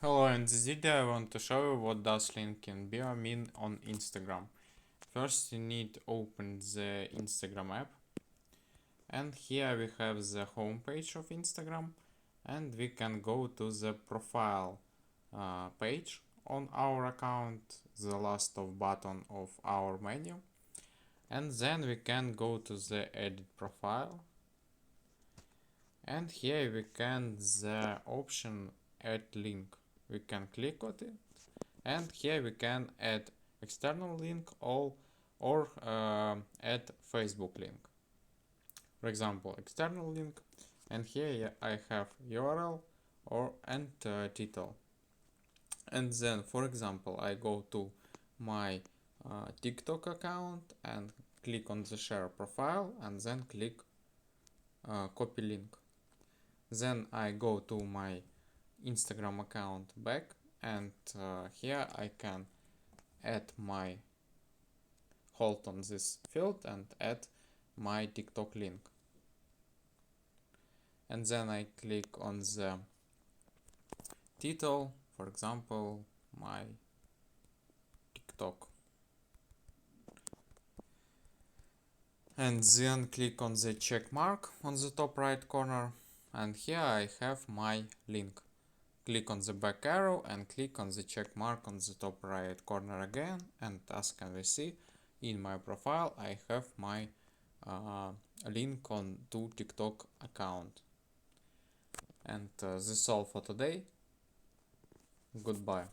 Hello, in this video I want to show you what does link in bio mean on Instagram. First you need to open the Instagram app, and here we have the home page of Instagram, and we can go to the profile page on our account, the last of button of our menu, and then we can go to the edit profile, and here we can the option add link. We can click on it, and here we can add external link or add Facebook link. For example, external link, and here I have URL and title. And then, for example, I go to my TikTok account and click on the share profile, and then click copy link. Then I go to my Instagram account back, and here I can hold on this field and add my TikTok link. And then I click on the title, for example, my TikTok. And then click on the check mark on the top right corner, and here I have my link. Click on the back arrow and click on the check mark on the top right corner again, and as can we see, in my profile I have my link on to TikTok account. And this is all for today. Goodbye.